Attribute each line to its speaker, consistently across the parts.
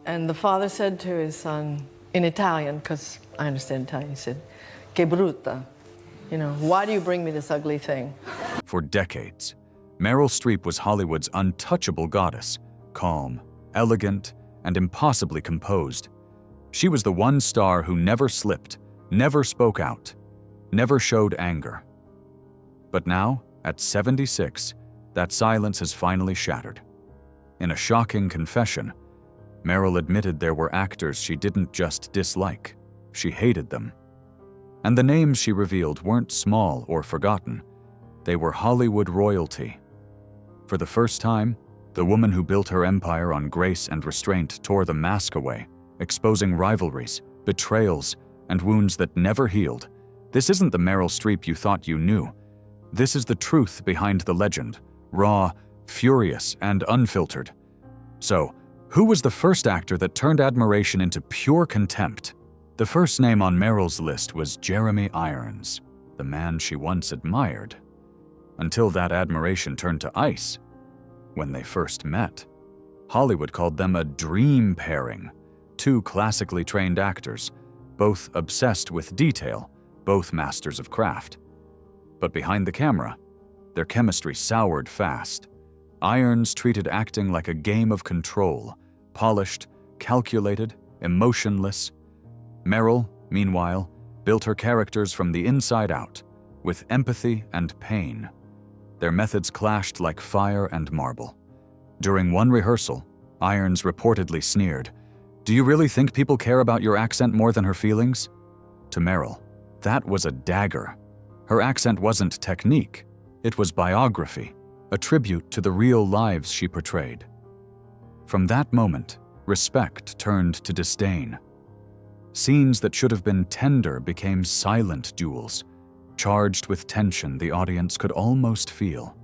Speaker 1: And the father said to his son, in Italian, because I understand Italian, he said, "Che brutta." You know, why do you bring me this ugly thing?
Speaker 2: For decades, Meryl Streep was Hollywood's untouchable goddess, calm, elegant, and impossibly composed. She was the one star who never slipped, never spoke out, never showed anger. But now, at 76, that silence has finally shattered. In a shocking confession, Meryl admitted there were actors she didn't just dislike, she hated them. And the names she revealed weren't small or forgotten. They were Hollywood royalty. For the first time, the woman who built her empire on grace and restraint tore the mask away, exposing rivalries, betrayals, and wounds that never healed. This isn't the Meryl Streep you thought you knew. This is the truth behind the legend, raw, furious, and unfiltered. So, who was the first actor that turned admiration into pure contempt? The first name on Meryl's list was Jeremy Irons, the man she once admired. Until that admiration turned to ice. When they first met, Hollywood called them a dream pairing, two classically trained actors, both obsessed with detail, both masters of craft. But behind the camera, their chemistry soured fast. Irons treated acting like a game of control, polished, calculated, emotionless. Meryl, meanwhile, built her characters from the inside out, with empathy and pain. Their methods clashed like fire and marble. During one rehearsal, Irons reportedly sneered, "Do you really think people care about your accent more than her feelings?" To Meryl, that was a dagger. Her accent wasn't technique, it was biography, a tribute to the real lives she portrayed. From that moment, respect turned to disdain. Scenes that should have been tender became silent duels, charged with tension the audience could almost feel.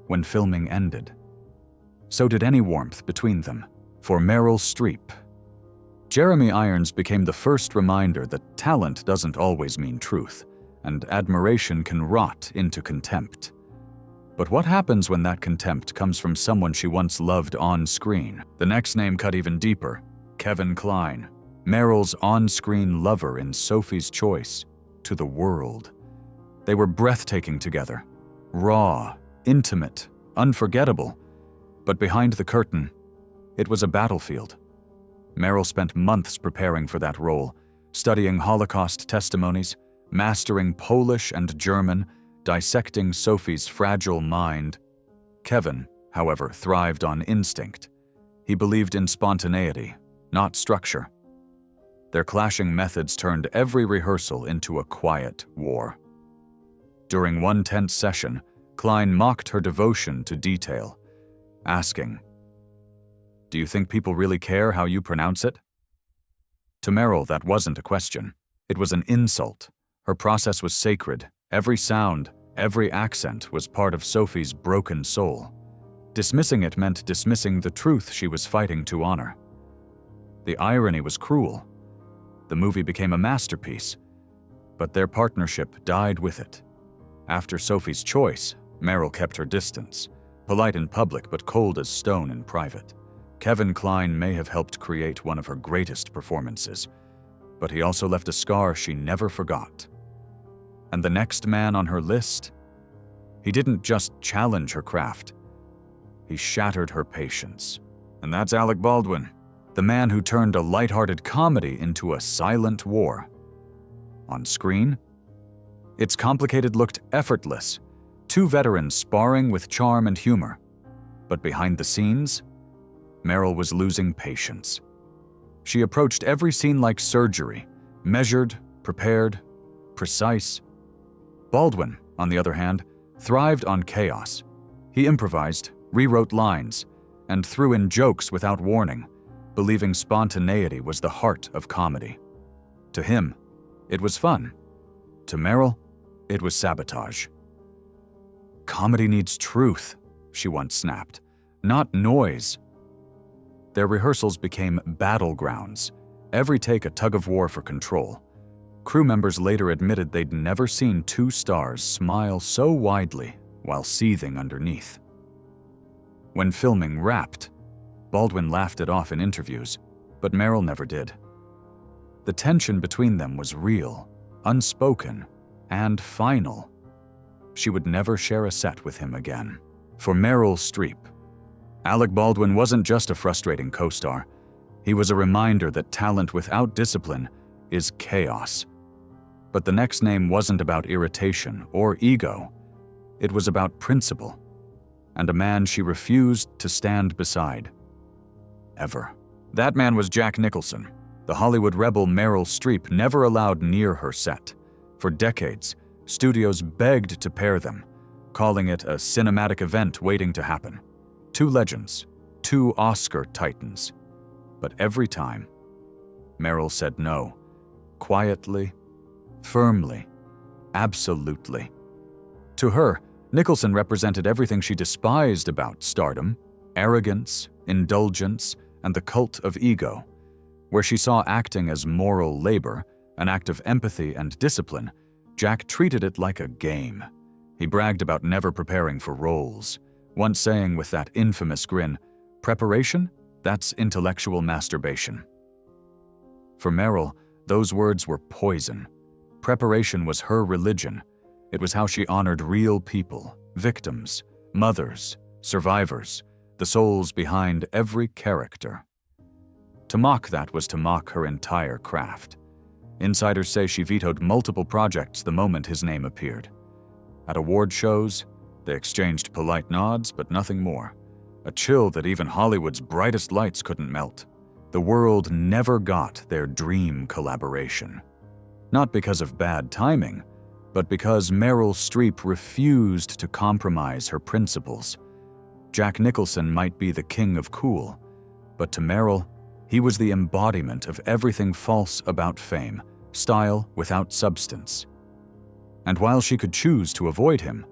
Speaker 2: When filming ended, so did any warmth between them, for Meryl Streep. Jeremy Irons became the first reminder that talent doesn't always mean truth, and admiration can rot into contempt. But what happens when that contempt comes from someone she once loved on screen? The next name cut even deeper, Kevin Kline, Meryl's on-screen lover in Sophie's Choice, to the world. They were breathtaking together, raw, intimate, unforgettable. But behind the curtain, it was a battlefield. Meryl spent months preparing for that role, studying Holocaust testimonies, mastering Polish and German, dissecting Sophie's fragile mind. Kevin, however, thrived on instinct. He believed in spontaneity, not structure. Their clashing methods turned every rehearsal into a quiet war. During one tense session, Kline mocked her devotion to detail, asking, "Do you think people really care how you pronounce it?" To Meryl, that wasn't a question. It was an insult. Her process was sacred. Every sound, every accent was part of Sophie's broken soul. Dismissing it meant dismissing the truth she was fighting to honor. The irony was cruel. The movie became a masterpiece, but their partnership died with it. After Sophie's Choice, Meryl kept her distance, polite in public but cold as stone in private. Kevin Kline may have helped create one of her greatest performances, but he also left a scar she never forgot. And the next man on her list? He didn't just challenge her craft, he shattered her patience. And that's Alec Baldwin, the man who turned a lighthearted comedy into a silent war. On screen, its complicated looked effortless, two veterans sparring with charm and humor. But behind the scenes, Meryl was losing patience. She approached every scene like surgery, measured, prepared, precise. Baldwin, on the other hand, thrived on chaos. He improvised, rewrote lines, and threw in jokes without warning, believing spontaneity was the heart of comedy. To him, it was fun. To Meryl, it was sabotage. "Comedy needs truth," she once snapped, "not noise." Their rehearsals became battlegrounds, every take a tug-of-war for control. Crew members later admitted they'd never seen two stars smile so widely while seething underneath. When filming wrapped, Baldwin laughed it off in interviews, but Meryl never did. The tension between them was real, unspoken, and final. She would never share a set with him again. For Meryl Streep, Alec Baldwin wasn't just a frustrating co-star. He was a reminder that talent without discipline is chaos. But the next name wasn't about irritation or ego. It was about principle, and a man she refused to stand beside. Ever. That man was Jack Nicholson. The Hollywood rebel Meryl Streep never allowed near her set. For decades, studios begged to pair them, calling it a cinematic event waiting to happen. Two legends, two Oscar titans. But every time, Meryl said no. Quietly, firmly, absolutely. To her, Nicholson represented everything she despised about stardom: arrogance, indulgence, and the cult of ego. Where she saw acting as moral labor, an act of empathy and discipline, Jack treated it like a game. He bragged about never preparing for roles, once saying with that infamous grin, "Preparation? That's intellectual masturbation." For Meryl, those words were poison. Preparation was her religion. It was how she honored real people, victims, mothers, survivors, the souls behind every character. To mock that was to mock her entire craft. Insiders say she vetoed multiple projects the moment his name appeared. At award shows, they exchanged polite nods, but nothing more. A chill that even Hollywood's brightest lights couldn't melt. The world never got their dream collaboration. Not because of bad timing, but because Meryl Streep refused to compromise her principles. Jack Nicholson might be the king of cool, but to Meryl, he was the embodiment of everything false about fame, style without substance. And while she could choose to avoid him,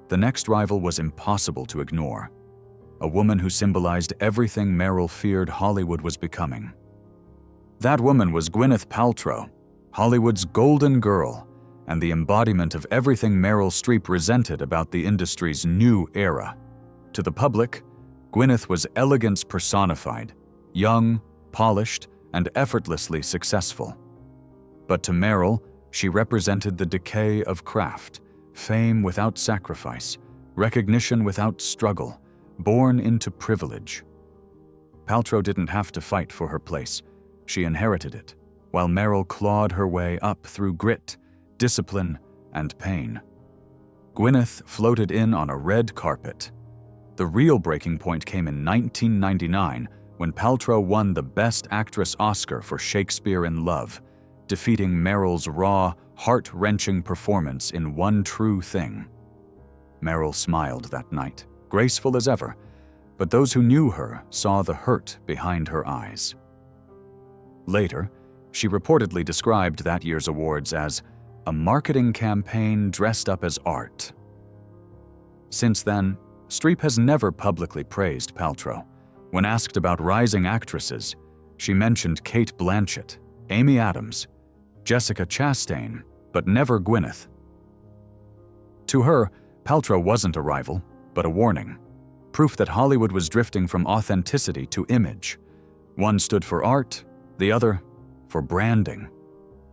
Speaker 2: the next rival was impossible to ignore. A woman who symbolized everything Meryl feared Hollywood was becoming. That woman was Gwyneth Paltrow, Hollywood's golden girl, and the embodiment of everything Meryl Streep resented about the industry's new era. To the public, Gwyneth was elegance personified, young, polished, and effortlessly successful. But to Meryl, she represented the decay of craft, fame without sacrifice, recognition without struggle, born into privilege. Paltrow didn't have to fight for her place. She inherited it, while Meryl clawed her way up through grit, discipline, and pain. Gwyneth floated in on a red carpet. The real breaking point came in 1999 when Paltrow won the Best Actress Oscar for Shakespeare in Love, defeating Meryl's raw, heart-wrenching performance in One True Thing. Meryl smiled that night, graceful as ever, but those who knew her saw the hurt behind her eyes. Later, she reportedly described that year's awards as a marketing campaign dressed up as art. Since then, Streep has never publicly praised Paltrow. When asked about rising actresses, she mentioned Cate Blanchett, Amy Adams, Jessica Chastain, but never Gwyneth. To her, Paltrow wasn't a rival, but a warning. Proof that Hollywood was drifting from authenticity to image. One stood for art, the other for branding.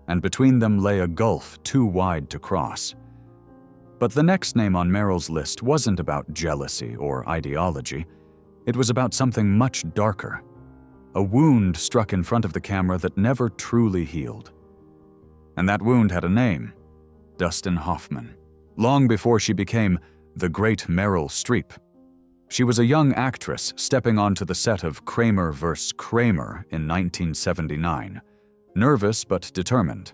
Speaker 2: And between them lay a gulf too wide to cross. But the next name on Meryl's list wasn't about jealousy or ideology. It was about something much darker. A wound struck in front of the camera that never truly healed. And that wound had a name: Dustin Hoffman. Long before she became the great Meryl Streep. She was a young actress stepping onto the set of Kramer vs. Kramer in 1979. Nervous but determined.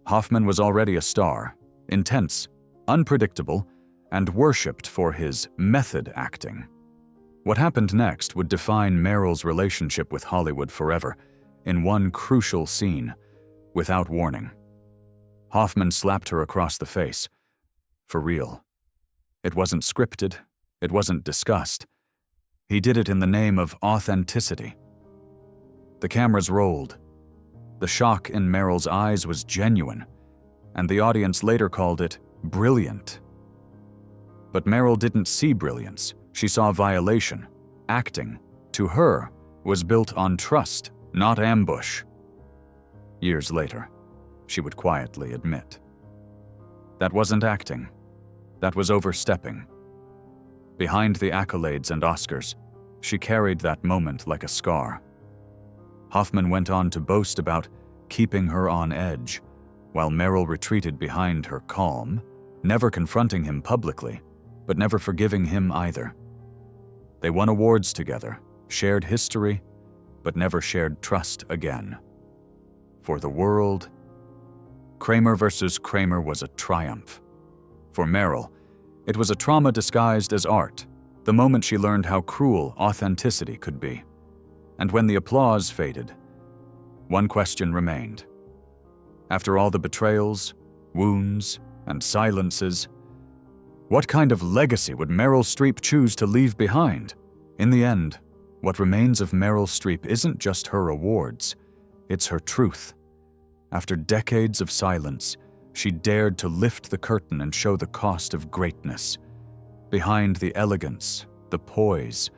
Speaker 2: Hoffman was already a star, intense, unpredictable, and worshipped for his method acting. What happened next would define Meryl's relationship with Hollywood forever, in one crucial scene, without warning. Hoffman slapped her across the face. For real. It wasn't scripted, it wasn't discussed. He did it in the name of authenticity. The cameras rolled. The shock in Meryl's eyes was genuine, and the audience later called it brilliant. But Meryl didn't see brilliance. She saw violation. Acting, to her, was built on trust, not ambush. Years later, she would quietly admit. That wasn't acting. That was overstepping. Behind the accolades and Oscars, she carried that moment like a scar. Hoffman went on to boast about keeping her on edge, while Meryl retreated behind her calm, never confronting him publicly, but never forgiving him either. They won awards together, shared history, but never shared trust again. For the world, Kramer versus Kramer was a triumph. For Meryl, it was a trauma disguised as art, the moment she learned how cruel authenticity could be. And when the applause faded, one question remained. After all the betrayals, wounds, and silences, what kind of legacy would Meryl Streep choose to leave behind? In the end, what remains of Meryl Streep isn't just her awards, it's her truth. After decades of silence, she dared to lift the curtain and show the cost of greatness. Behind the elegance, the poise,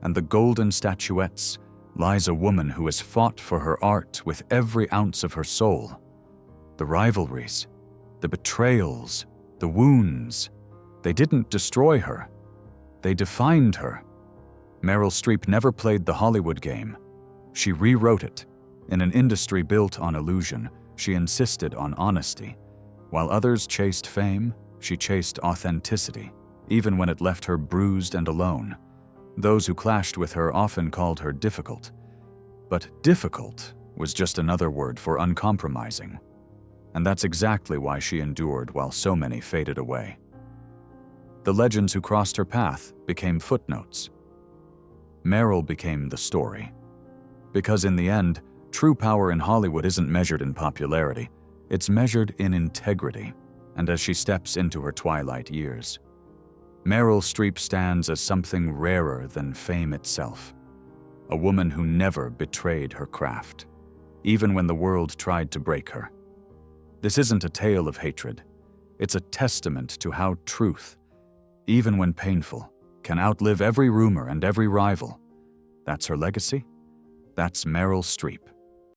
Speaker 2: and the golden statuettes lies a woman who has fought for her art with every ounce of her soul. The rivalries, the betrayals, the wounds, they didn't destroy her. They defined her. Meryl Streep never played the Hollywood game. She rewrote it. In an industry built on illusion, she insisted on honesty. While others chased fame, she chased authenticity, even when it left her bruised and alone. Those who clashed with her often called her difficult. But difficult was just another word for uncompromising. And that's exactly why she endured while so many faded away. The legends who crossed her path became footnotes. Meryl became the story. Because in the end, true power in Hollywood isn't measured in popularity, it's measured in integrity, and as she steps into her twilight years. Meryl Streep stands as something rarer than fame itself. A woman who never betrayed her craft, even when the world tried to break her. This isn't a tale of hatred. It's a testament to how truth, even when painful, can outlive every rumor and every rival. That's her legacy. That's Meryl Streep.